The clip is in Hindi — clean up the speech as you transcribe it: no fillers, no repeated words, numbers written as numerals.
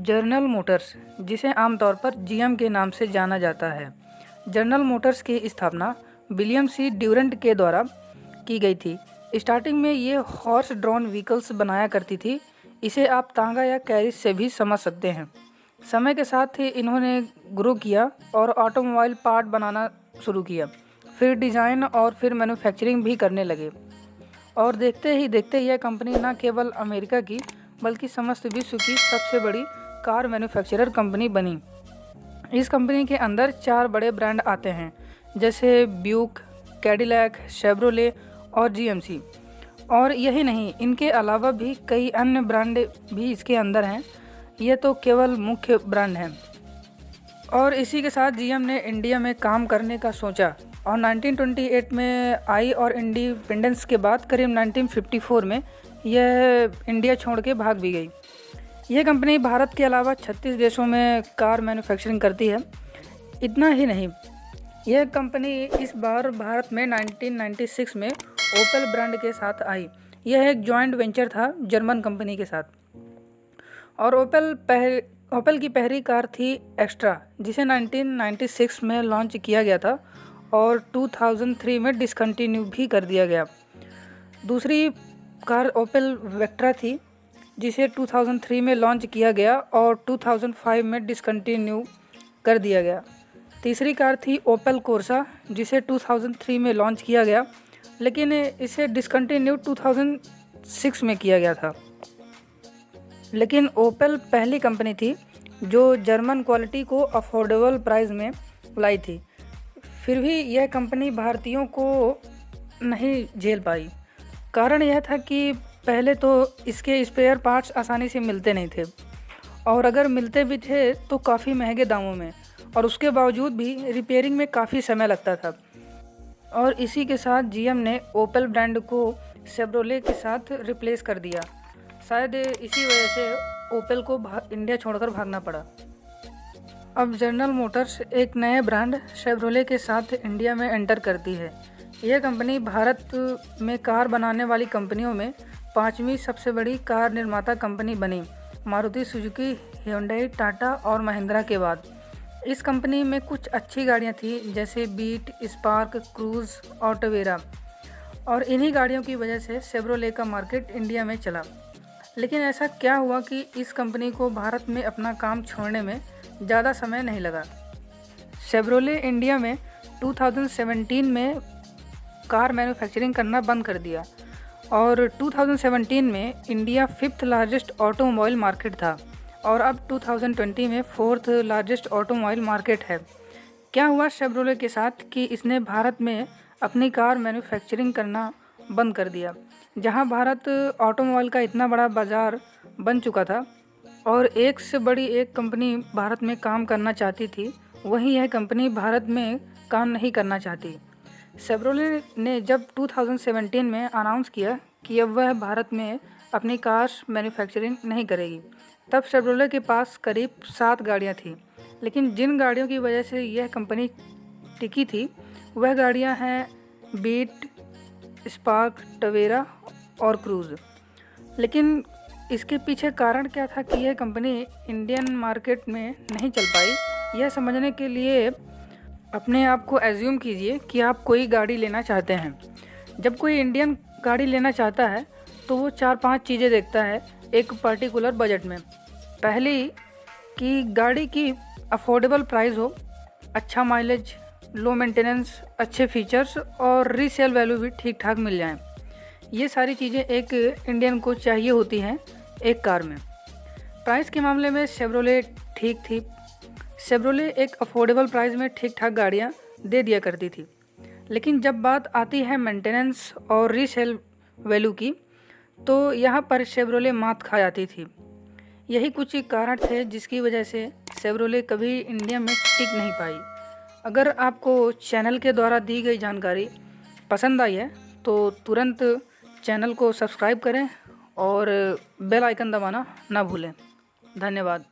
जनरल मोटर्स, जिसे आमतौर पर जीएम के नाम से जाना जाता है। जनरल मोटर्स की स्थापना विलियम सी ड्यूरेंट के द्वारा की गई थी। स्टार्टिंग में ये हॉर्स ड्रॉन व्हीकल्स बनाया करती थी। इसे आप तांगा या कैरिज से भी समझ सकते हैं। समय के साथ ही इन्होंने ग्रो किया और ऑटोमोबाइल पार्ट बनाना शुरू किया, फिर डिज़ाइन और फिर मैन्युफैक्चरिंग भी करने लगे। और देखते ही देखते यह कंपनी न केवल अमेरिका की बल्कि समस्त विश्व की सबसे बड़ी कार मैन्युफैक्चरर कंपनी बनी। इस कंपनी के अंदर 4 बड़े ब्रांड आते हैं, जैसे ब्यूक, कैडिलैक, शेवरोले और जीएमसी। और यही नहीं, इनके अलावा भी कई अन्य ब्रांड भी इसके अंदर हैं। ये तो केवल मुख्य ब्रांड हैं। और इसी के साथ जीएम ने इंडिया में काम करने का सोचा और 1928 में आई और इंडिपेंडेंस के बाद करीब 1954 में यह इंडिया छोड़ के भाग भी गई। यह कंपनी भारत के अलावा 36 देशों में कार मैन्युफैक्चरिंग करती है। इतना ही नहीं, यह कंपनी इस बार भारत में 1996 में ओपेल ब्रांड के साथ आई। यह एक जॉइंट वेंचर था जर्मन कंपनी के साथ। और ओपेल की पहली कार थी एक्स्ट्रा, जिसे 1996 में लॉन्च किया गया था और 2003 में डिसकंटिन्यू भी कर दिया गया। दूसरी कार ओपेल वेक्ट्रा थी, जिसे 2003 में लॉन्च किया गया और 2005 में डिसकंटिन्यू कर दिया गया। तीसरी कार थी ओपेल कोर्सा, जिसे 2003 में लॉन्च किया गया, लेकिन इसे डिसकंटिन्यू 2006 में किया गया था। लेकिन ओपेल पहली कंपनी थी जो जर्मन क्वालिटी को अफोर्डेबल प्राइस में लाई थी। फिर भी यह कंपनी भारतीयों को नहीं झेल पाई। कारण यह था कि पहले तो इसके स्पेयर पार्ट्स आसानी से मिलते नहीं थे, और अगर मिलते भी थे तो काफ़ी महंगे दामों में, और उसके बावजूद भी रिपेयरिंग में काफ़ी समय लगता था। और इसी के साथ जीएम ने ओपेल ब्रांड को शेवरोले के साथ रिप्लेस कर दिया। शायद इसी वजह से ओपेल को इंडिया छोड़कर भागना पड़ा। अब जनरल मोटर्स एक नए ब्रांड शेवरोले के साथ इंडिया में एंटर करती है। यह कंपनी भारत में कार बनाने वाली कंपनियों में 5वीं सबसे बड़ी कार निर्माता कंपनी बनी, मारुति सुजुकी, hyundai, टाटा और महिंद्रा के बाद। इस कंपनी में कुछ अच्छी गाड़ियां थी, जैसे बीट, स्पार्क, क्रूज और टवेरा, और इन्हीं गाड़ियों की वजह से शेवरोले का मार्केट इंडिया में चला। लेकिन ऐसा क्या हुआ कि इस कंपनी को भारत में अपना काम छोड़ने में ज़्यादा समय नहीं लगा। शेवरोले इंडिया में 2017 में कार मैन्युफैक्चरिंग करना बंद कर दिया, और 2017 में India 5th largest automobile market था, और अब 2020 में 4th लार्जेस्ट ऑटोमोबाइल मार्केट है। क्या हुआ शेवरोले के साथ कि इसने भारत में अपनी कार मैन्युफैक्चरिंग करना बंद कर दिया। जहां भारत ऑटोमोबाइल का इतना बड़ा बाज़ार बन चुका था और एक से बड़ी एक कंपनी भारत में काम करना चाहती थी, वहीं यह कंपनी भारत में काम नहीं करना चाहती। शेवरोले ने जब 2017 में अनाउंस किया कि अब वह भारत में अपनी कार्स मैन्युफैक्चरिंग नहीं करेगी, तब शेवरोले के पास करीब 7 गाड़ियां थीं। लेकिन जिन गाड़ियों की वजह से यह कंपनी टिकी थी, वह गाड़ियां हैं बीट, स्पार्क, टवेरा और क्रूज। लेकिन इसके पीछे कारण क्या था कि यह कंपनी इंडियन मार्केट में नहीं चल पाई। यह समझने के लिए अपने आप को एज्यूम कीजिए कि आप कोई गाड़ी लेना चाहते हैं। जब कोई इंडियन गाड़ी लेना चाहता है तो वो 4-5 चीज़ें देखता है एक पर्टिकुलर बजट में। पहली कि गाड़ी की अफोर्डेबल प्राइस हो, अच्छा माइलेज, लो मेंटेनेंस, अच्छे फीचर्स और रीसेल वैल्यू भी ठीक ठाक मिल जाएं। ये सारी चीज़ें एक इंडियन को चाहिए होती हैं एक कार में। प्राइस के मामले में शेवरोले ठीक थी। शेवरोले एक अफोर्डेबल प्राइस में ठीक ठाक गाड़ियाँ दे दिया करती थी। लेकिन जब बात आती है मेंटेनेंस और रीसेल वैल्यू की, तो यहाँ पर शेवरोले मात खा जाती थी। यही कुछ कारण थे जिसकी वजह से शेवरोले कभी इंडिया में टिक नहीं पाई। अगर आपको चैनल के द्वारा दी गई जानकारी पसंद आई है तो तुरंत चैनल को सब्सक्राइब करें और बेल आइकन दबाना ना भूलें। धन्यवाद।